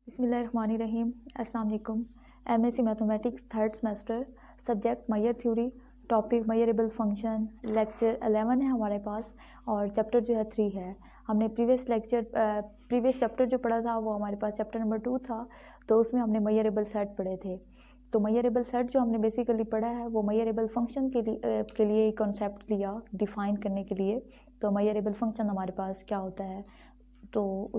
बिस्मिल्लाहिर्रहमानिर्रहीम। अस्सलाम वालेकुम। MSc mathematics third semester, subject measure theory, topic measurable function, lecture 11 है हमारे पास और चैप्टर जो है 3 है। हमने प्रीवियस चैप्टर जो पढ़ा था वो हमारे पास चैप्टर नंबर 2 था, तो उसमें हमने मेयरेबल सेट पढ़े थे। तो मेयरेबल सेट जो हमने बेसिकली पढ़ा है वो मेयरेबल फंक्शन के लिए कॉन्सेप्ट दिया डिफ़ाइन करने के लिए। तो मेयरेबल फंक्शन हमारे पास क्या होता है, तो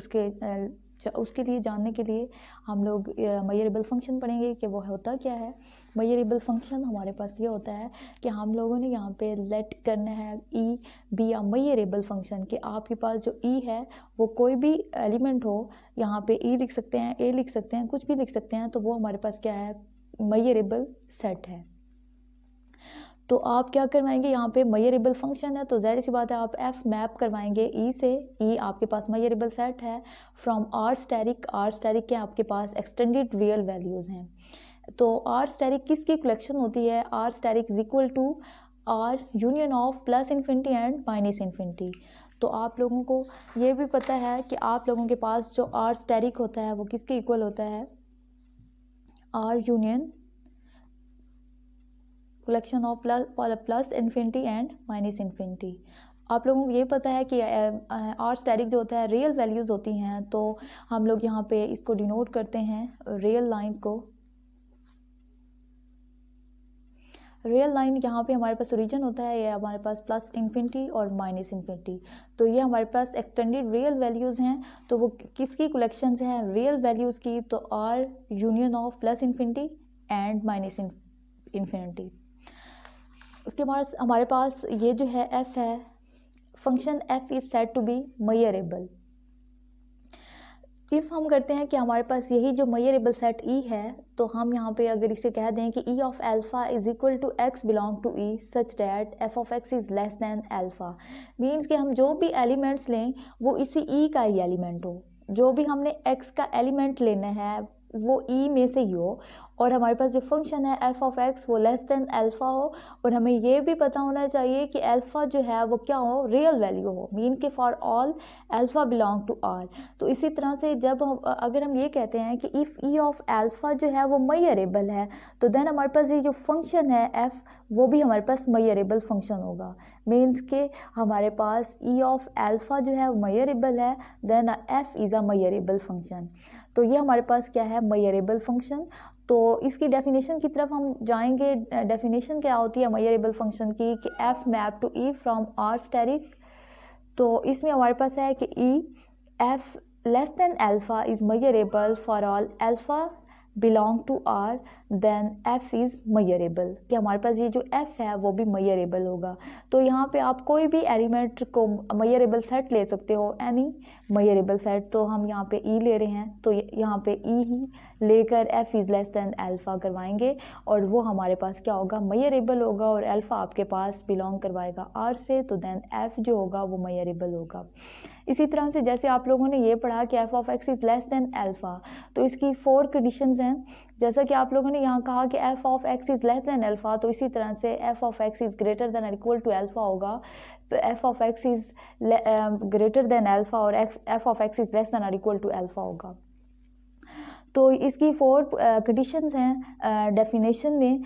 उसके लिए जानने के लिए हम लोग मेयरेबल फंक्शन पढ़ेंगे कि वो होता क्या है। मेयरेबल फंक्शन हमारे पास ये होता है कि हम लोगों ने यहाँ पे लेट करना है ई बी या मेयरेबल फंक्शन कि आपके पास जो ई है वो कोई भी एलिमेंट हो, यहाँ पे ई लिख सकते हैं, ए लिख सकते हैं, कुछ भी लिख सकते हैं, तो वो हमारे पास क्या है, मेयरेबल सेट है। तो आप क्या करवाएंगे, यहाँ पे मेयरेबल फंक्शन है तो ज़ाहिर सी बात है आप एफ मैप करवाएंगे ई से। ई आपके पास मेयरेबल सेट है फ्रॉम आर स्टैटिक के आपके पास एक्सटेंडेड रियल वैल्यूज़ हैं। तो आर स्टैटिक किसकी कलेक्शन होती है, R static is equal to R union of plus infinity and minus infinity. तो आप लोगों को ये भी पता है कि आप लोगों के पास जो आर स्टैटिक होता है वो किसके इक्वल होता है, R union collection of plus infinity and minus infinity. आप लोगों को ये पता है कि आर स्टैटिक जो होता है रियल वैल्यूज़ होती हैं, तो हम लोग यहाँ पे इसको डिनोट करते हैं रियल लाइन को। रियल लाइन यहाँ पे हमारे पास ओरिजिन होता है, ये हमारे पास प्लस इन्फिनिटी और माइनस इन्फिनिटी। तो ये हमारे पास एक्सटेंडेड रियल वैल्यूज़ हैं, तो वो किसकी कलेक्शंस हैं, रियल वैल्यूज़ की। तो R union of plus infinity and minus infinity. उसके बाद हमारे पास ये जो है एफ है, function F is said to be measurable. If हम करते हैं कि हमारे पास यही जो मेयरेबल सेट ई है, तो हम यहाँ पे अगर इसे कह दें कि E of alpha is equal to x belong to E such that F of x is less than alpha, means कि हम जो भी एलिमेंट्स लें वो इसी ई का ही एलिमेंट हो। जो भी हमने एक्स का एलिमेंट लेना है वो ई में से ही हो, और हमारे पास जो फंक्शन है एफ ऑफ एक्स वो लेस देन अल्फ़ा हो, और हमें ये भी पता होना चाहिए कि अल्फ़ा जो है वो क्या हो, रियल वैल्यू हो, मीन के for all alpha belong to R. तो इसी तरह से जब अगर हम ये कहते हैं कि इफ़ ई ऑफ अल्फ़ा जो है वो मेयरेबल है, तो देन हमारे पास ये जो फंक्शन है एफ वो भी हमारे पास मेयरेबल फंक्शन होगा। मीन्स के हमारे पास ई ऑफ अल्फ़ा जो है मेयरेबल है, then F is a measurable function. तो ये हमारे पास क्या है, मेयरेबल फंक्शन। तो इसकी डेफिनेशन की तरफ हम जाएंगे। डेफिनेशन क्या होती है मेयरेबल फंक्शन की, कि F map to E from R asterisk. तो इसमें हमारे पास है कि E F less than alpha is measurable for all alpha belong to R, then F is measurable, कि हमारे पास ये जो एफ है वो भी मेयरेबल होगा। तो यहाँ पे आप कोई भी एलिमेंट को मेयरेबल सेट ले सकते हो, एनी मेयरेबल सेट। तो हम यहाँ पे ई ले रहे हैं, तो यहाँ पे ई ही लेकर F is less then alpha करवाएंगे, और वो हमारे पास क्या होगा, मेयरेबल होगा, और अल्फ़ा आपके पास बिलोंग करवाएगा आर से, तो देन एफ जो होगा वो मेयरेबल होगा। इसी तरह से जैसे आप लोगों ने ये पढ़ा कि F of X is less than alpha, तो इसकी 4 कंडीशंस हैं। जैसा कि आप लोगों ने यहाँ कहा कि F of X is less than alpha, तो इसी तरह से F of X is greater than और इक्वल टू अल्फ़ा होगा। F of X is greater than alpha और F of X is less than और इक्वल टू अल्फ़ा होगा। तो इसकी 4 कंडीशंस हैं डेफिनेशन में।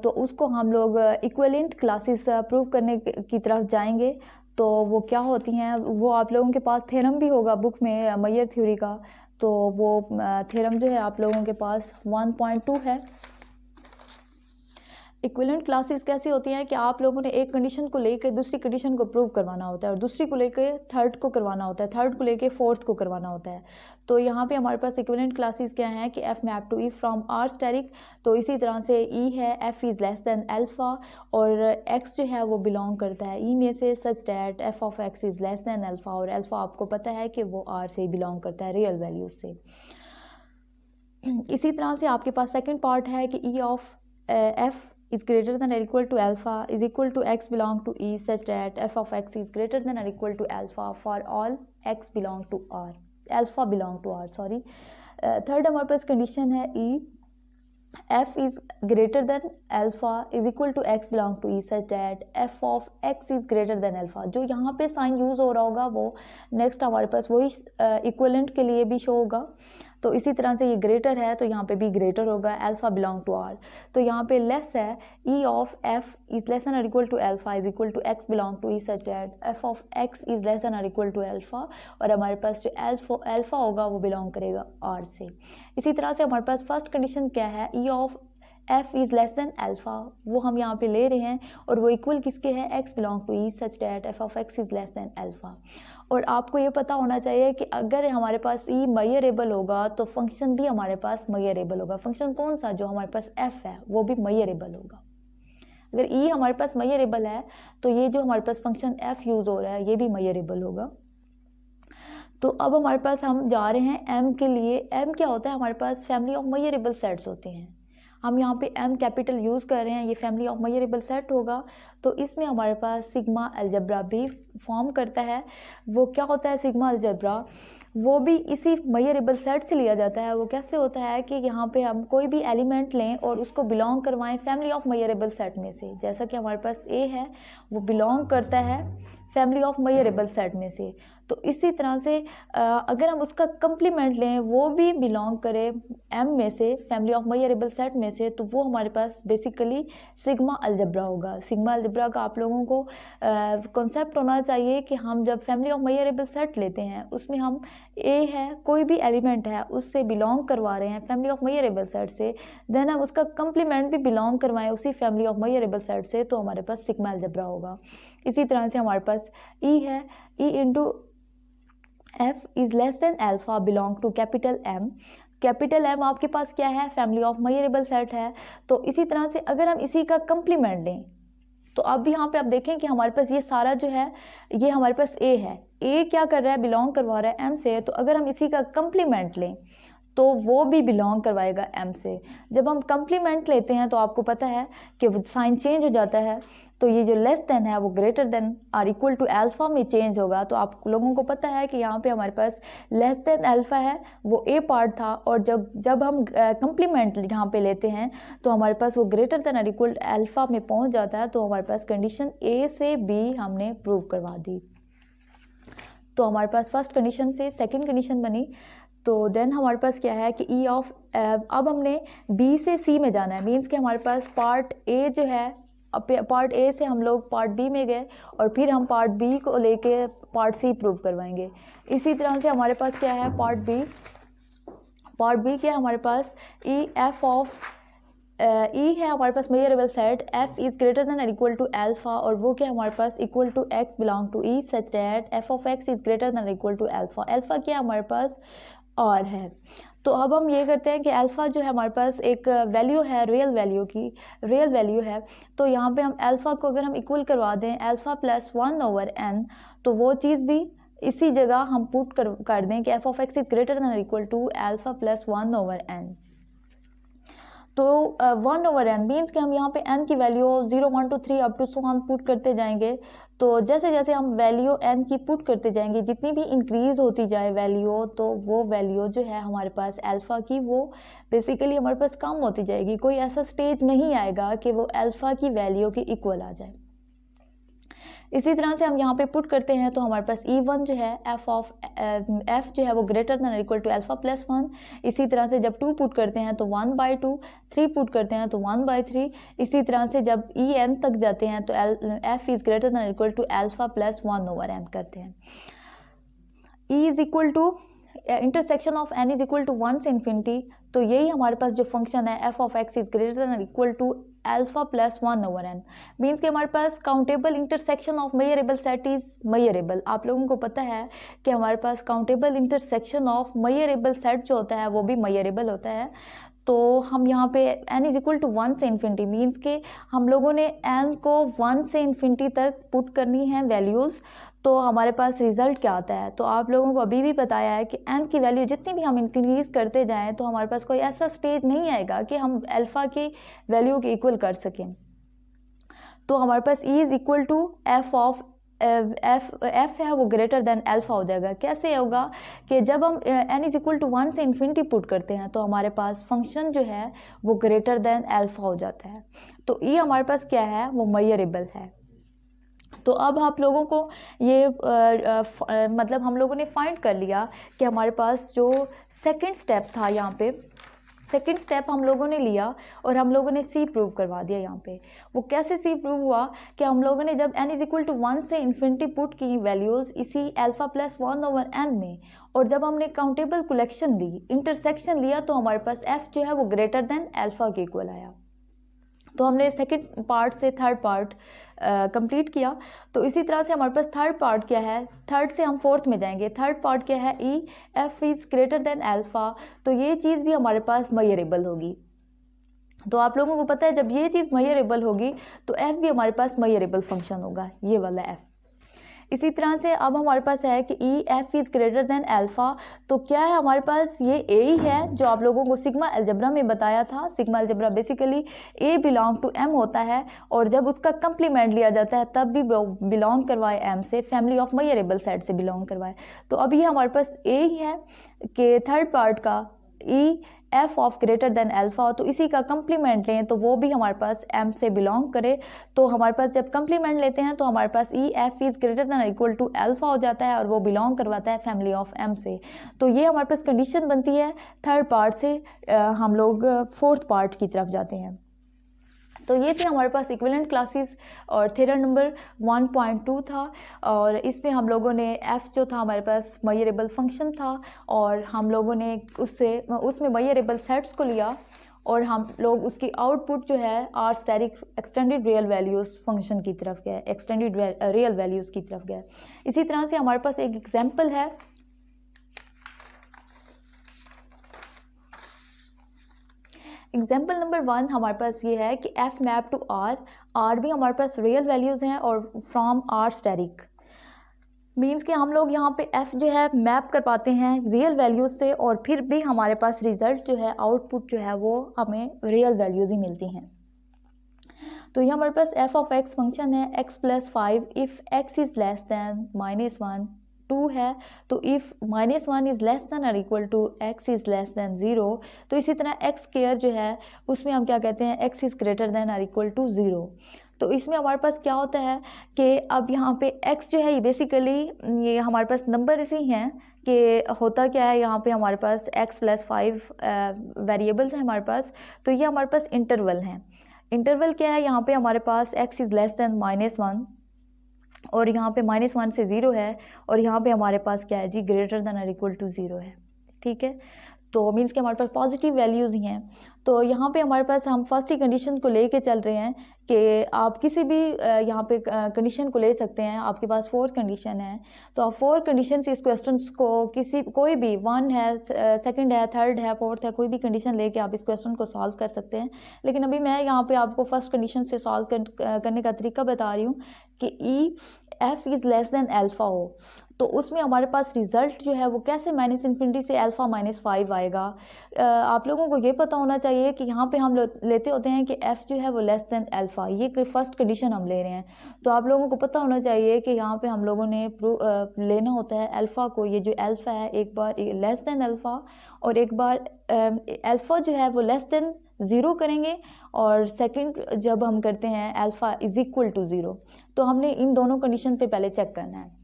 तो उसको हम लोग इक्विवेलेंट क्लासेस प्रूव करने की तरफ जाएंगे। तो वो क्या होती हैं, वो आप लोगों के पास थ्योरम भी होगा बुक में मेयर थ्योरी का। तो वो थ्योरम जो है आप लोगों के पास 1.2 है। इक्विवेलेंट क्लासेस कैसी होती हैं कि आप लोगों ने एक कंडीशन को लेकर दूसरी कंडीशन को प्रूव करवाना होता है, और दूसरी को लेकर थर्ड को करवाना होता है, थर्ड को लेकर फोर्थ को करवाना होता है। तो यहाँ पे हमारे पास इक्विवेलेंट क्लासेस क्या हैं कि F map to E from R asterisk. तो इसी तरह से ई है F is less than alpha, और एक्स जो है वो बिलोंग करता है ई में से, such that F of X is less than alpha, और अल्फ़ा आपको पता है कि वो आर से बिलोंग करता है, रियल वैल्यूज से। इसी तरह से आपके पास सेकेंड पार्ट है कि E of F is greater than or equal to alpha is equal to x belong to E such that f of x is greater than or equal to alpha for all x belong to R, alpha belong to R, sorry। Third हमारे पास condition है E f is greater than alpha is equal to x belong to E such that f of x is greater than alpha। जो यहाँ पे sign use हो रहा होगा वो next हमारे पास वही इक्विवेलेंट के लिए भी शो होगा। तो इसी तरह से ये ग्रेटर है तो यहाँ पे भी ग्रेटर होगा, अल्फा बिलोंग टू आर। तो यहाँ पे लेस है, E of F is less than और equal to alpha is equal to x belong to E such that F of x is less than और इक्वल टू अल्फा, और हमारे पास जो alpha होगा वो बिलोंग करेगा आर से। इसी तरह से हमारे पास फर्स्ट कंडीशन क्या है, E of F is less than alpha, वो हम यहाँ पे ले रहे हैं और वो इक्वल किसके है, X belong to E such that F of x is less than alpha. और आपको ये पता होना चाहिए कि अगर हमारे पास ई मेजरेबल होगा तो फंक्शन भी हमारे पास मेजरेबल होगा। फंक्शन कौन सा, जो हमारे पास एफ है वो भी मेजरेबल होगा। अगर ई हमारे पास मेजरेबल है तो ये जो हमारे पास फंक्शन एफ यूज हो रहा है ये भी मेजरेबल होगा। तो अब हमारे पास हम जा रहे हैं एम के लिए। एम क्या होता है, हमारे पास फैमिली ऑफ मेजरेबल सेट्स होते हैं। हम यहाँ पे एम कैपिटल यूज़ कर रहे हैं, ये फैमिली ऑफ मेजरेबल सेट होगा। तो इसमें हमारे पास सिग्मा अलजेब्रा भी फॉर्म करता है। वो क्या होता है सिग्मा अलजेब्रा, वो भी इसी मेजरेबल सेट से लिया जाता है। वो कैसे होता है कि यहाँ पे हम कोई भी एलिमेंट लें और उसको बिलोंग करवाएं फैमिली ऑफ मेजरेबल सेट में से। जैसा कि हमारे पास ए है वो बिलोंग करता है फैमिली ऑफ मेजरेबल सेट में से। तो इसी तरह से अगर हम उसका कंप्लीमेंट लें वो भी बिलोंग करे एम में से, फैमिली ऑफ मेजरेबल सेट में से, तो वो हमारे पास बेसिकली सिग्मा अलजेब्रा होगा। सिग्मा अलजेब्रा का आप लोगों को कॉन्सेप्ट होना चाहिए कि हम जब फैमिली ऑफ मेजरेबल सेट लेते हैं उसमें हम ए है कोई भी एलिमेंट है उससे बिलोंग करवा रहे हैं फैमिली ऑफ मेजरेबल सेट से, देन हम उसका कंप्लीमेंट भी बिलोंग करवाएं उसी फैमिली ऑफ मेजरेबल सेट से, तो हमारे पास सिग्मा अलजेब्रा होगा। इसी तरह से हमारे पास ई है, E into F is less than alpha belong to capital M. Capital M आपके पास क्या है, फैमिली ऑफ मेजरेबल सेट है। तो इसी तरह से अगर हम इसी का कंप्लीमेंट लें तो अब यहाँ पे आप देखें कि हमारे पास ये सारा जो है ये हमारे पास ए है, ए क्या कर रहा है, बिलोंग करवा रहा है एम से। तो अगर हम इसी का कंप्लीमेंट लें तो वो भी बिलोंग करवाएगा एम से। जब हम कंप्लीमेंट लेते हैं तो आपको पता है कि वो साइन चेंज हो जाता है, तो ये जो लेस देन है वो ग्रेटर देन और इक्वल टू अल्फा में चेंज होगा। तो आप लोगों को पता है कि यहाँ पे हमारे पास लेस देन अल्फा है वो ए पार्ट था, और जब हम कंप्लीमेंट यहाँ पे लेते हैं तो हमारे पास वो ग्रेटर देन और इक्वल अल्फा में पहुँच जाता है। तो हमारे पास कंडीशन ए से बी हमने प्रूव करवा दी। तो हमारे पास फर्स्ट कंडीशन से सेकेंड कंडीशन बनी। तो देन हमारे पास क्या है कि ई ऑफ अब हमने बी से सी में जाना है। मीन्स कि हमारे पास पार्ट ए जो है, पार्ट ए से हम लोग पार्ट बी में गए और फिर हम पार्ट बी को लेके पार्ट सी प्रूव करवाएंगे। इसी तरह से हमारे पास क्या है पार्ट बी क्या है हमारे पास ई एफ ऑफ ई है हमारे पास measurable set F is greater than और इक्वल टू अल्फा, और वो क्या हमारे पास equal to x belong to E such that F of x is greater than और इक्वल टू अल्फा। अल्फा क्या हमारे पास और है। तो अब हम ये करते हैं कि अल्फ़ा जो है हमारे पास एक वैल्यू है, रियल वैल्यू है। तो यहाँ पे हम अल्फ़ा को अगर हम इक्वल करवा दें अल्फ़ा प्लस 1/n, तो वो चीज़ भी इसी जगह हम पुट कर दें कि F of x is greater than equal to alpha plus 1/n। तो 1/n मीन्स कि हम यहाँ पे n की वैल्यू 0 1 2 3 अप टू सो हम पुट करते जाएंगे। तो जैसे जैसे हम वैल्यू n की पुट करते जाएंगे, जितनी भी इंक्रीज होती जाए वैल्यू, तो वो वैल्यू जो है हमारे पास अल्फ़ा की वो बेसिकली हमारे पास कम होती जाएगी। कोई ऐसा स्टेज नहीं आएगा कि वो अल्फ़ा की वैल्यू के इक्वल आ जाए। इसी तरह से हम यहाँ पे पुट करते हैं तो हमारे पास E1 जो है एफ जो है वो greater than equal to alpha plus 1। इसी तरह से जब 2 पुट करते हैं तो 1/2, 3 पुट करते हैं तो 1/3। इसी तरह से जब En तक जाते हैं तो F is greater than equal to alpha plus 1/n करते हैं। E is equal to intersection of n is equal to 1 से इन्फिनिटी। तो यही हमारे पास जो फंक्शन है F of x is greater than equal to alpha plus 1/n। Means कि हमारे पास countable intersection of measurable set is measurable. आप लोगों को पता है कि हमारे पास countable intersection of measurable set जो होता है वो भी मेजरेबल होता है। तो हम यहाँ पे n इज इक्वल टू 1 से इन्फिनिटी, मीन्स के हम लोगों ने n को 1 से इन्फिनिटी तक पुट करनी है वैल्यूज़। तो हमारे पास रिजल्ट क्या आता है, तो आप लोगों को अभी भी बताया है कि n की वैल्यू जितनी भी हम इंक्रीज करते जाएं तो हमारे पास कोई ऐसा स्टेज नहीं आएगा कि हम अल्फ़ा की वैल्यू के इक्वल कर सकें। तो हमारे पास E is equal to F of F है वो ग्रेटर देन अल्फ़ा हो जाएगा। कैसे होगा कि जब हम n इज इक्वल टू 1 से इन्फिनिटी पुट करते हैं तो हमारे पास फंक्शन जो है वो ग्रेटर देन अल्फ़ा हो जाता है। तो E हमारे पास क्या है, वो मेजरेबल है। तो अब आप लोगों को ये मतलब हम लोगों ने फाइंड कर लिया कि हमारे पास जो सेकंड स्टेप था, यहाँ पे सेकंड स्टेप हम लोगों ने लिया और हम लोगों ने सी प्रूव करवा दिया। यहाँ पे वो कैसे सी प्रूव हुआ कि हम लोगों ने जब n इज इक्वल टू 1 से इन्फिनिटी पुट की वैल्यूज़ इसी अल्फा प्लस 1/n में, और जब हमने काउंटेबल कलेक्शन ली, इंटरसेक्शन लिया, तो हमारे पास f जो है वो ग्रेटर देन अल्फा के इक्वल आया। तो हमने सेकंड पार्ट से थर्ड पार्ट कंप्लीट किया। तो इसी तरह से हमारे पास थर्ड पार्ट क्या है, थर्ड से हम फोर्थ में जाएंगे। थर्ड पार्ट क्या है, ई F is greater then alpha. तो ये चीज़ भी हमारे पास मेजरेबल होगी। तो आप लोगों को पता है जब ये चीज़ मेजरेबल होगी तो एफ भी हमारे पास मेजरेबल फंक्शन होगा, ये वाला एफ। इसी तरह से अब हमारे पास है कि E F is greater then alpha. तो क्या है हमारे पास, ये ए ही है जो आप लोगों को सिग्मा अलजेब्रा में बताया था। Sigma algebra basically A belong to M होता है, और जब उसका कंप्लीमेंट लिया जाता है तब भी बिलोंग करवाए एम से, फैमिली ऑफ मेजरेबल सेट से बिलोंग करवाए। तो अब ये हमारे पास ए ही है कि थर्ड पार्ट का E F of greater than alpha, तो इसी का कंप्लीमेंट लें तो वो भी हमारे पास एम से बिलोंग करे। तो हमारे पास जब कंप्लीमेंट लेते हैं तो हमारे पास E F is greater than equal to alpha हो जाता है, और वो बिलोंग करवाता है फैमिली ऑफ एम से। तो ये हमारे पास कंडीशन बनती है। थर्ड पार्ट से हम लोग फोर्थ पार्ट की तरफ जाते हैं। तो ये थी हमारे पास इक्विवेलेंट क्लासेस, और थ्योरम नंबर 1.2 था, और इसमें हम लोगों ने f जो था हमारे पास मेजरेबल फंक्शन था, और हम लोगों ने उसमें मेजरेबल सेट्स को लिया, और हम लोग उसकी आउटपुट जो है R static extended real values function की तरफ गए, एक्सटेंडेड रियल वैल्यूज़ की तरफ गए। इसी तरह से हमारे पास एक एग्जाम्पल है। एग्जाम्पल नंबर 1 हमारे पास ये है कि एफ मैप टू आर भी हमारे पास रियल वैल्यूज़ हैं, और फ्रॉम आर स्टैटिक मीन्स कि हम लोग यहाँ पे एफ जो है मैप कर पाते हैं रियल वैल्यूज़ से, और फिर भी हमारे पास रिजल्ट जो है, आउटपुट जो है वो हमें रियल वैल्यूज़ ही मिलती हैं। तो ये हमारे पास एफ ऑफ एक्स फंक्शन है, X plus 5 if X is less than -1 2 है। तो इफ़ -1 इज़ लेस दैन और equal to X is less than 0। तो इसी तरह एक्स स्क्वायर जो है उसमें हम क्या कहते हैं, एक्स इज़ ग्रेटर दैन और इक्वल टू 0। तो इसमें हमारे पास क्या होता है कि अब यहाँ पे x जो है ये बेसिकली ये हमारे पास नंबर ही हैं कि होता क्या है, यहाँ पे हमारे पास x प्लस 5 वेरिएबल्स हैं हमारे पास। तो ये हमारे पास इंटरवल हैं। इंटरवल क्या है, यहाँ पे हमारे पास x इज़ लेस दैन -1, और यहाँ पे -1 से 0 है, और यहाँ पे हमारे पास क्या है जी, ग्रेटर दैन और इक्वल टू 0 है। ठीक है, तो मीन्स कि हमारे पास पॉजिटिव वैल्यूज़ ही हैं। तो यहाँ पे हमारे पास हम फर्स्ट ही कंडीशन को लेके चल रहे हैं कि आप किसी भी यहाँ पे कंडीशन को ले सकते हैं। आपके पास 4 कंडीशन है, तो आप 4 कंडीशन से इस क्वेश्चन को कोई भी 1 है, सेकंड है, थर्ड है, फोर्थ है, कोई भी कंडीशन लेके आप इस क्वेश्चन को सॉल्व कर सकते हैं। लेकिन अभी मैं यहाँ पे आपको फर्स्ट कंडीशन से सॉल्व करने का तरीका बता रही हूँ कि E F is less than alpha हो, तो उसमें हमारे पास रिजल्ट जो है वो कैसे -∞ से अल्फा -5 आएगा। आप लोगों को ये पता होना चाहिए कि यहाँ पे हम लेते होते हैं कि f जो है वो लेस देन अल्फा, ये फर्स्ट कंडीशन हम ले रहे हैं। तो आप लोगों को पता होना चाहिए कि यहाँ पे हम लोगों ने लेना होता है अल्फा को, ये जो अल्फा है एक बार लेस देन अल्फा, और एक बार अल्फा जो है वो लेस देन 0 करेंगे, और सेकंड जब हम करते हैं अल्फा इज इक्वल टू 0। तो हमने इन दोनों कंडीशन पे पहले चेक करना है,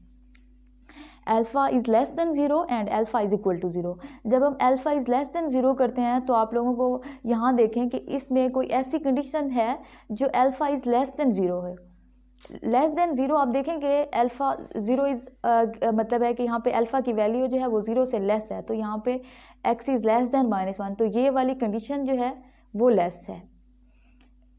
alpha is less than 0 and alpha is equal to 0। जब हम अल्फा इज़ लेस देन 0 करते हैं तो आप लोगों को यहाँ देखें कि इसमें कोई ऐसी कंडीशन है जो अल्फा इज़ लेस देन 0 है। लेस देन 0 आप देखेंगे अल्फा 0 इज़ मतलब है कि यहाँ पे अल्फा की वैल्यू जो है वो 0 से लेस है, तो यहाँ पे x इज़ लेस देन -1, तो ये वाली कंडीशन जो है वो लेस है,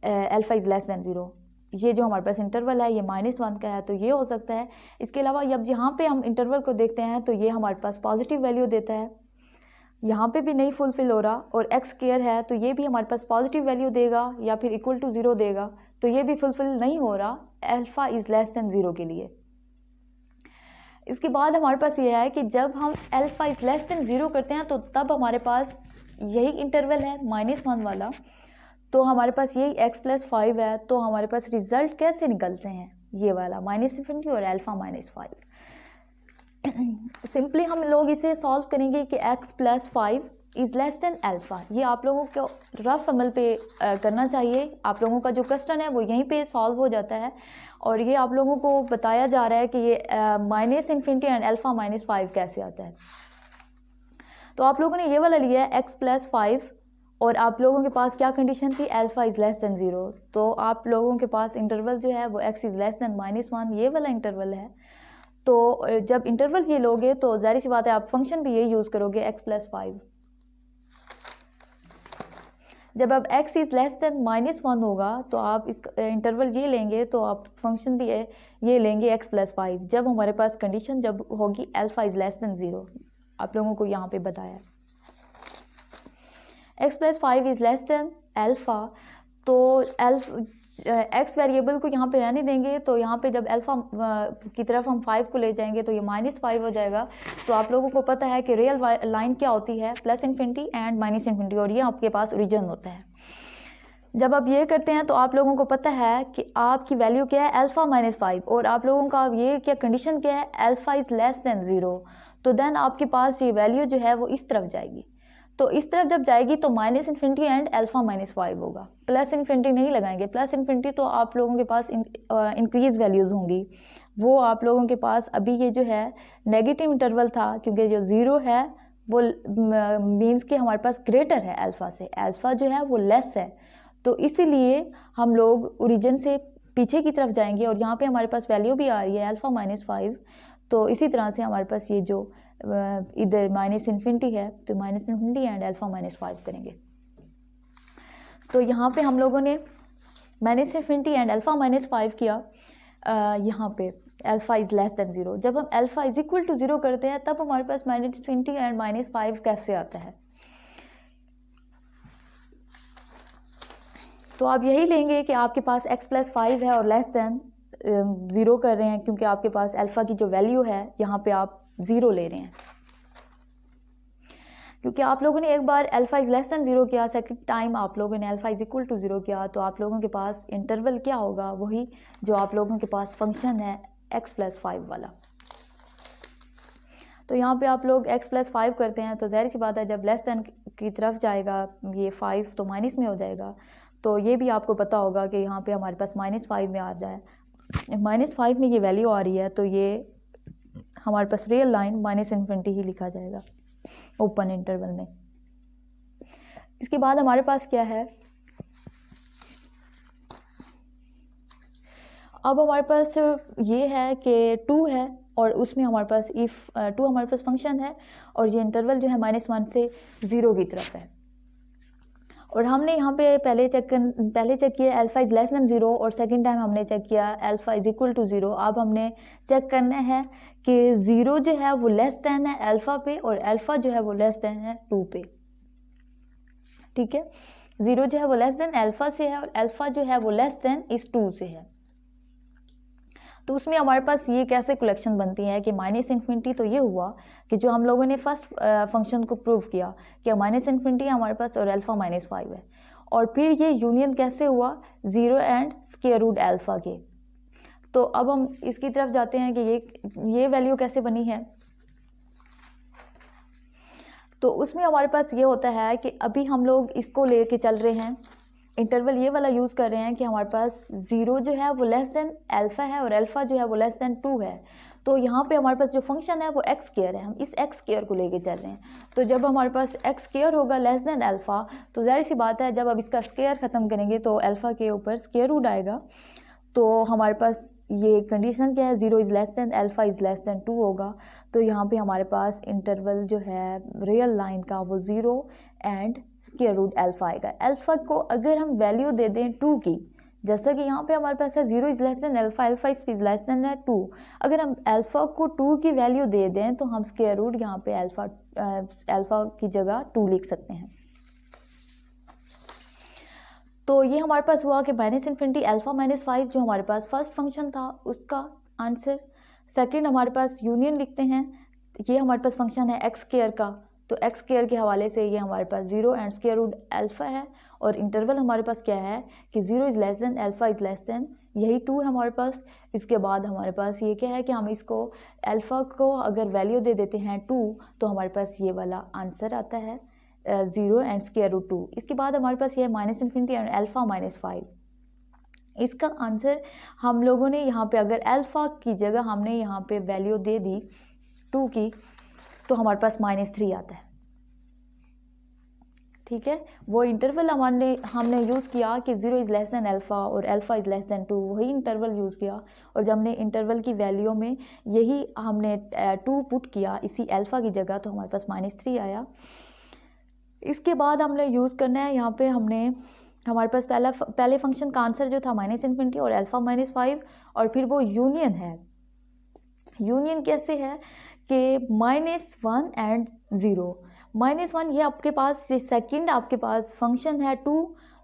अल्फा इज़ लेस देन 0। ये जो हमारे पास इंटरवल है ये -1 का है, तो ये हो सकता है। इसके अलावा जब यहाँ पे हम इंटरवल को देखते हैं तो ये हमारे पास पॉजिटिव वैल्यू देता है, यहाँ पे भी नहीं फुलफिल हो रहा, और एक्स स्क्वायर है तो ये भी हमारे पास पॉजिटिव वैल्यू देगा या फिर इक्वल टू 0 देगा, तो ये भी फुलफिल नहीं हो रहा अल्फा इज़ लेस देन 0 के लिए। इसके बाद हमारे पास ये है कि जब हम अल्फा इज़ लेस देन 0 करते हैं तो तब हमारे पास यही इंटरवल है -1 वाला, तो हमारे पास यही x प्लस 5 है। तो हमारे पास रिजल्ट कैसे निकलते हैं, ये वाला -∞ और अल्फा -5। सिंपली हम लोग इसे सॉल्व करेंगे कि x plus 5 is less than alpha. ये आप लोगों को रफ अमल पे करना चाहिए। आप लोगों का जो क्वेश्चन है वो यहीं पे सॉल्व हो जाता है और ये आप लोगों को बताया जा रहा है कि ये माइनस इन्फिनिटी एंड अल्फ़ा -5 कैसे आता है। तो आप लोगों ने ये वाला लिया है x+5 और आप लोगों के पास क्या कंडीशन थी, अल्फ़ा इज़ लेस देन 0। तो आप लोगों के पास इंटरवल जो है वो x इज़ लेस देन -1, ये वाला इंटरवल है। तो जब इंटरवल ये लोगे तो जाहिर सी बात है आप फंक्शन भी ये यूज़ करोगे x+5। जब अब x इज़ लेस देन -1 होगा तो आप इस इंटरवल ये लेंगे तो आप फंक्शन भी ये लेंगे x+5। जब हमारे पास कंडीशन जब होगी अल्फ़ा इज़ लेस देन 0, आप लोगों को यहाँ पे बताया x+5 is less than alpha. तो x वेरिएबल को यहाँ पे रहने देंगे, तो यहाँ पे जब अल्फ़ा की तरफ हम 5 को ले जाएंगे तो ये -5 हो जाएगा। तो आप लोगों को पता है कि रियल लाइन क्या होती है, plus infinity and minus infinity, और ये आपके पास ओरिजिन होता है। जब आप ये करते हैं तो आप लोगों को पता है कि आपकी वैल्यू क्या है, अल्फ़ा -5, और आप लोगों का ये क्या कंडीशन क्या है, अल्फ़ा इज़ लेस देन 0। तो देन आपके पास ये वैल्यू जो है वो इस तरफ जाएगी। तो इस तरफ जब जाएगी तो माइनस इन्फिनिटी एंड अल्फ़ा -5 होगा। प्लस इन्फिनिटी नहीं लगाएंगे, प्लस इन्फिनिटी तो आप लोगों के पास इंक्रीज वैल्यूज़ होंगी, वो आप लोगों के पास अभी ये जो है नेगेटिव इंटरवल था, क्योंकि जो 0 है वो मीन्स कि हमारे पास ग्रेटर है अल्फ़ा से, अल्फ़ा जो है वो लेस है। तो इसीलिए हम लोग ओरिजिन से पीछे की तरफ जाएंगे और यहाँ पे हमारे पास वैल्यू भी आ रही है अल्फ़ा -5। तो इसी तरह से हमारे पास ये जो इधर माइनस इन्फिनिटी है तो माइनस इन्फिनिटी एंड अल्फ़ा -5 करेंगे। तो यहाँ पे हम लोगों ने माइनस इन्फिनिटी एंड अल्फ़ा -5 किया। यहाँ पे अल्फ़ा इज़ लेस देन 0। जब हम अल्फ़ा इज इक्वल टू 0 करते हैं तब हमारे पास माइनस इन्फिनिटी एंड -5 कैसे आता है। तो आप यही लेंगे कि आपके पास x+5 है और लेस देन 0 कर रहे हैं, क्योंकि आपके पास अल्फ़ा की जो वैल्यू है यहाँ पे आप 0 ले रहे हैं। क्योंकि आप लोगों ने एक बार अल्फ़ा इज़ लेस देन 0 किया, सेकंड टाइम आप लोगों ने अल्फ़ा इज़ इक्वल टू 0 किया, तो आप लोगों के पास इंटरवल क्या होगा, वही जो आप लोगों के पास फंक्शन है x+5 वाला। तो यहाँ पे आप लोग x+5 करते हैं तो जाहिर सी बात है जब लेस देन की तरफ जाएगा ये 5 तो माइनस में हो जाएगा। तो ये भी आपको पता होगा कि यहाँ पे हमारे पास -5 में आ जाए, -5 में ये वैल्यू आ रही है, तो ये हमारे पास रियल लाइन माइनस इन्फिनिटी ही लिखा जाएगा ओपन इंटरवल में। इसके बाद हमारे पास क्या है, अब हमारे पास ये है कि 2 है और उसमें हमारे पास इफ़ 2 हमारे पास फंक्शन है और ये इंटरवल जो है -1 से 0 की तरफ है। और हमने यहाँ पे पहले चेक किया अल्फ़ा इज़ लेस देन 0 और सेकंड टाइम हमने चेक किया अल्फ़ा इज़ इक्वल टू 0। अब हमने चेक करना है कि 0 जो है वो लेस देन है अल्फ़ा पे और अल्फ़ा जो है वो लेस देन है 2 पे। ठीक है, 0 जो है वो लेस देन अल्फ़ा से है और अल्फ़ा जो है वो लेस देन इस 2 से है। तो उसमें हमारे पास ये कैसे कलेक्शन बनती है कि माइनस इन्फिनिटी, तो ये हुआ कि जो हम लोगों ने फर्स्ट फंक्शन को प्रूव किया कि माइनस इन्फिनिटी हमारे पास और अल्फ़ा -5 है, और फिर ये यूनियन कैसे हुआ 0 एंड स्क्वायर रूट अल्फ़ा के। तो अब हम इसकी तरफ जाते हैं कि ये वैल्यू कैसे बनी है। तो उसमें हमारे पास ये होता है कि अभी हम लोग इसको लेके चल रहे हैं, इंटरवल ये वाला यूज़ कर रहे हैं कि हमारे पास 0 जो है वो लेस देन अल्फ़ा है और अल्फ़ा जो है वो लेस देन 2 है। तो यहाँ पे हमारे पास जो फंक्शन है वो एक्स स्क्वायर है, हम इस एक्स स्क्वायर को लेके चल रहे हैं। तो जब हमारे पास एक्स स्क्वायर होगा लेस देन अल्फ़ा, तो जाहिर सी बात है जब अब इसका स्क्वायर ख़त्म करेंगे तो अल्फ़ा के ऊपर स्क्वायर रूट आएगा। तो हमारे पास ये कंडीशन क्या है, 0 is less than alpha is less then 2 होगा। तो यहाँ पे हमारे पास इंटरवल जो है रियल लाइन का वो 0 एंड स्क्वायर रूट अल्फ़ा आएगा। अल्फ़ा को अगर हम वैल्यू दे दें 2 की, जैसा कि यहाँ पे हमारे पास है 0 is less than alpha, alpha is less then 2, अगर हम अल्फ़ा को 2 की वैल्यू दे दें तो हम स्क्वायर रूट यहाँ पे अल्फ़ा की जगह 2 लिख सकते हैं। तो ये हमारे पास हुआ कि माइनस इन्फिनिटी अल्फ़ा -5 जो हमारे पास फर्स्ट फंक्शन था उसका आंसर। सेकंड हमारे पास यूनियन लिखते हैं, ये हमारे पास फंक्शन है एक्स स्क्वायर का, तो एक्स स्क्वायर के हवाले से ये हमारे पास 0 एंड स्क्वायर रूट अल्फ़ा है, और इंटरवल हमारे पास क्या है कि 0 is less than alpha is less then यही 2 है हमारे पास। इसके बाद हमारे पास ये क्या है कि हम इसको अल्फ़ा को अगर वैल्यू दे देते हैं 2 तो हमारे पास ये वाला आंसर आता है 0 एंड स्क्वायर रूट 2। इसके बाद हमारे पास ये है minus infinity and alpha minus 5। इसका आंसर हम लोगों ने यहाँ पे अगर अल्फा की जगह हमने यहाँ पे वैल्यू दे दी 2 की, तो हमारे पास -3 आता है। ठीक है, वो इंटरवल हमने यूज़ किया कि 0 इज़ लेस दैन अल्फ़ा और अल्फ़ा इज़ लेस दैन 2, वही इंटरवल यूज़ किया। और जब हमने इंटरवल की वैल्यू में यही हमने 2 पुट किया इसी अल्फ़ा की जगह, तो हमारे पास -3 आया। इसके बाद हमने यूज़ करना है यहाँ पे हमारे पास पहले फंक्शन का आंसर जो था माइनस इन्फिनिटी और अल्फ़ा -5, और फिर वो यूनियन है। यूनियन कैसे है कि -1 एंड 0। -1 ये आपके पास, ये सेकंड आपके पास फंक्शन है 2,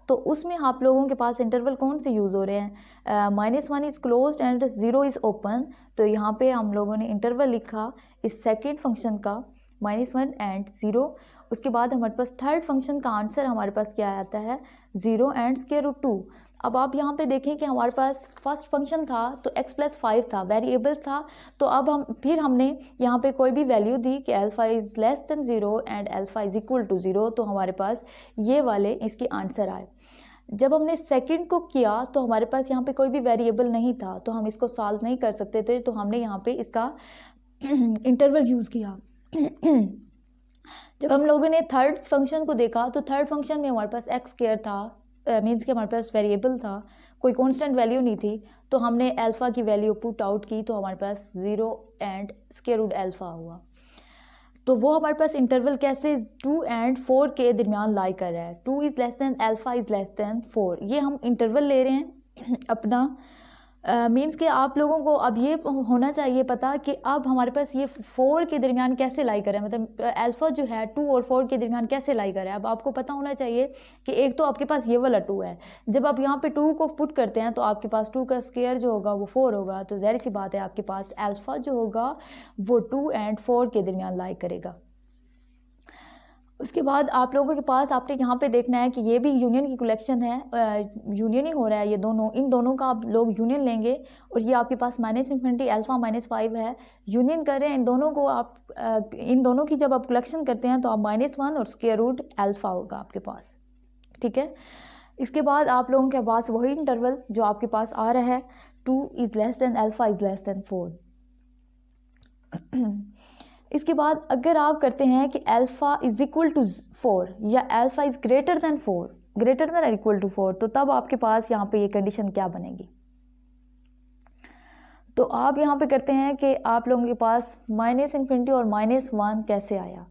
तो उसमें आप लोगों के पास इंटरवल कौन से यूज़ हो रहे हैं, -1 is closed end 0 is open. तो यहाँ पे हम लोगों ने इंटरवल लिखा इस सेकंड फंक्शन का -1 एंड 0। उसके बाद हमारे पास थर्ड फंक्शन का आंसर हमारे पास क्या आता है, 0 एंड स्क्वायर रूट 2। अब आप यहाँ पे देखें कि हमारे पास फर्स्ट फंक्शन था तो x+5 था, वेरिएबल्स था। तो अब हमने यहाँ पे कोई भी वैल्यू दी कि alpha is less than 0 and alpha is equal to 0, तो हमारे पास ये वाले इसके आंसर आए। जब हमने सेकंड को किया तो हमारे पास यहाँ पे कोई भी वेरिएबल नहीं था, तो हम इसको सॉल्व नहीं कर सकते थे, तो हमने यहाँ पे इसका इंटरवल यूज़ किया। जब हम लोगों ने थर्ड फंक्शन को देखा तो थर्ड फंक्शन में हमारे पास एक्स स्क्वायर था, मीन्स कि हमारे पास वेरिएबल था, कोई कांस्टेंट वैल्यू नहीं थी। तो हमने अल्फ़ा की वैल्यू पुट आउट की, तो हमारे पास 0 एंड स्क्वायर रूट अल्फ़ा हुआ। तो वो हमारे पास इंटरवल कैसे 2 एंड 4 के दरमियान लाई कर रहा है। 2 is less then alpha is less then 4, ये हम इंटरवल ले रहे हैं अपना। मीन्स कि आप लोगों को अब ये होना चाहिए पता कि अब हमारे पास ये 4 के दरमियान कैसे लाई करें, मतलब अल्फ़ा जो है 2 और 4 के दरमियान कैसे लाई करें। अब आपको पता होना चाहिए कि एक तो आपके पास ये वाला 2 है, जब आप यहाँ पे 2 को पुट करते हैं तो आपके पास 2 का स्क्वायर जो होगा वो 4 होगा। तो ज़ाहिर सी बात है आपके पास अल्फ़ा जो होगा वो 2 एंड 4 के दरमियान लाई करेगा। उसके बाद आप लोगों के पास आपने यहाँ पे देखना है कि ये भी यूनियन की कलेक्शन है, यूनियन ही हो रहा है ये दोनों, इन दोनों का आप लोग यूनियन लेंगे। और ये आपके पास माइनस इन्फिनिटी अल्फ़ा -5 है, यूनियन करें इन दोनों को आप, इन दोनों की जब आप कलेक्शन करते हैं तो आप -1 और स्क्वायर रूट अल्फ़ा होगा आपके पास। ठीक है, इसके बाद आप लोगों के पास वही इंटरवल जो आपके पास आ रहा है 2 is less then alpha is less then 4। इसके बाद अगर आप करते हैं कि अल्फ़ा इज इक्वल टू 4 या alpha is greater than 4, greater than equal to 4, तो तब आपके पास यहाँ पे ये कंडीशन क्या बनेगी। तो आप यहाँ पे करते हैं कि आप लोगों के पास माइनस इन्फिनिटी और -1 कैसे आया।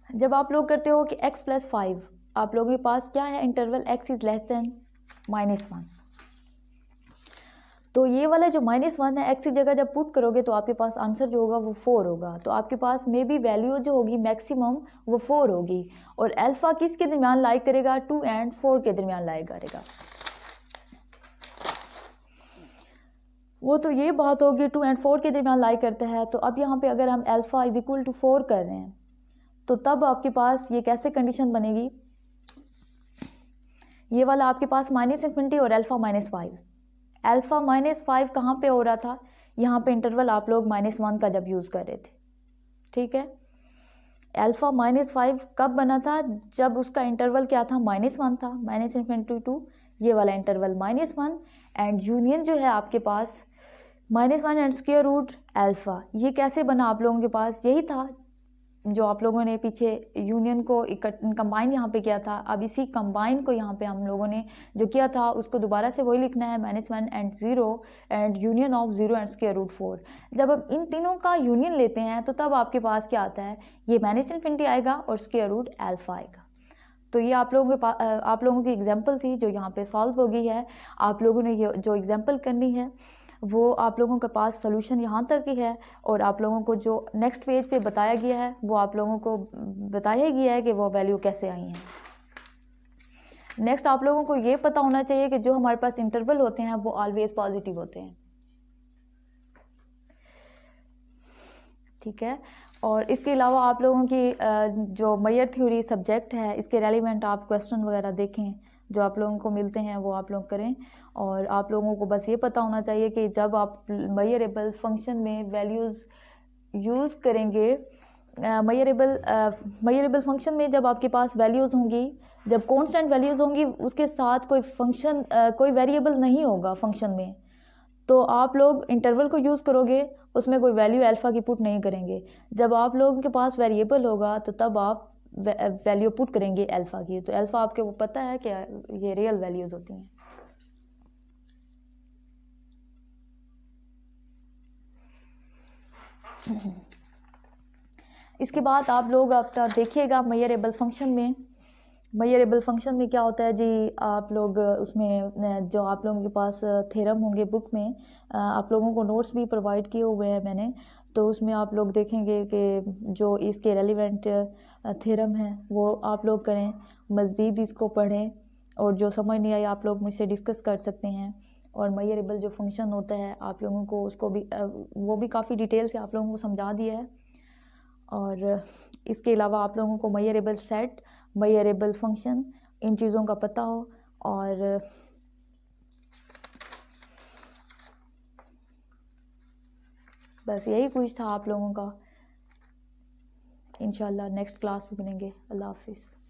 जब आप लोग करते हो कि x+5, आप लोगों के पास क्या है interval, x is less then -1। तो ये वाला जो -1 है x की जगह जब पुट करोगे तो आपके पास आंसर जो होगा वो 4 होगा। तो आपके पास मे बी वैल्यू जो होगी मैक्सिमम वो 4 होगी। और अल्फ़ा किसके दरमियान लाई करेगा, 2 एंड 4 के दरमियान लाई करेगा। वो तो ये बात होगी 2 एंड 4 के दरमियान लाई करता है। तो अब यहाँ पे अगर हम अल्फ़ा इज इक्वल टू 4 कर रहे हैं तो तब आपके पास ये कैसे कंडीशन बनेगी, ये वाला आपके पास माइनस इन्फिनिटी और अल्फ़ा -5। अल्फ़ा -5 कहाँ पे हो रहा था, यहाँ पे इंटरवल आप लोग -1 का जब यूज़ कर रहे थे। ठीक है, अल्फ़ा -5 कब बना था, जब उसका इंटरवल क्या था, -1 था, माइनस इन्फिनिटी टू ये वाला इंटरवल -1 एंड यूनियन जो है आपके पास -1 एंड स्क्वायर रूट अल्फ़ा। ये कैसे बना आप लोगों के पास, यही था जो आप लोगों ने पीछे यूनियन को कंबाइन यहाँ पे किया था। अब इसी कंबाइन को यहाँ पे हम लोगों ने जो किया था उसको दोबारा से वही लिखना है, -1 and 0 and union of 0 and square root 4। जब अब इन तीनों का यूनियन लेते हैं तो तब आपके पास क्या आता है, ये माइनस इन्फिनिटी आएगा और स्क्वायर रूट अल्फ़ा आएगा। तो ये आप लोगों की एग्जाम्पल थी जो यहाँ पे सॉल्व हो गई है। आप लोगों ने ये जो एग्जाम्पल करनी है वो आप लोगों के पास सोल्यूशन यहाँ तक ही है। और आप लोगों को जो नेक्स्ट पेज पे बताया गया है वो आप लोगों को बताया गया है कि वो वैल्यू कैसे आई हैं। नेक्स्ट आप लोगों को ये पता होना चाहिए कि जो हमारे पास इंटरवल होते हैं वो ऑलवेज पॉजिटिव होते हैं। ठीक है, और इसके अलावा आप लोगों की जो मेयर थ्योरी सब्जेक्ट है इसके रेलिवेंट आप क्वेश्चन वगैरह देखें जो आप लोगों को मिलते हैं वो आप लोग करें। और आप लोगों को बस ये पता होना चाहिए कि जब आप मेजरेबल फंक्शन में वैल्यूज़ यूज़ करेंगे, मेजरेबल फंक्शन में जब आपके पास वैल्यूज़ होंगी, जब कांस्टेंट वैल्यूज़ होंगी, उसके साथ कोई फंक्शन कोई वेरिएबल नहीं होगा फंक्शन में, तो आप लोग इंटरवल को यूज़ करोगे, उसमें कोई वैल्यू अल्फ़ा की पुट नहीं करेंगे। जब आप लोगों के पास वेरिएबल होगा तो तब आप वैल्यू पुट करेंगे अल्फ़ा की। तो अल्फ़ा आपके वो पता है कि ये रियल वैल्यूज़ होती हैं। इसके बाद आप लोग आपका देखिएगा मेजरेबल फंक्शन में क्या होता है जी। आप लोग उसमें जो आप लोगों के पास थ्योरम होंगे बुक में, आप लोगों को नोट्स भी प्रोवाइड किए हुए हैं मैंने, तो उसमें आप लोग देखेंगे कि जो इसके रेलिवेंट थ्योरम हैं वो आप लोग करें, मज़ीद इसको पढ़ें, और जो समझ नहीं आई आप लोग मुझसे डिस्कस कर सकते हैं। और मेजरेबल जो फंक्शन होता है आप लोगों को उसको भी वो भी काफ़ी डिटेल से आप लोगों को समझा दिया है। और इसके अलावा आप लोगों को मेजरेबल सेट, मेजरेबल फंक्शन, इन चीज़ों का पता हो। और बस यही कुछ था आप लोगों का। इंशाल्लाह नेक्स्ट क्लास में मिलेंगे। अल्लाह हाफिज़।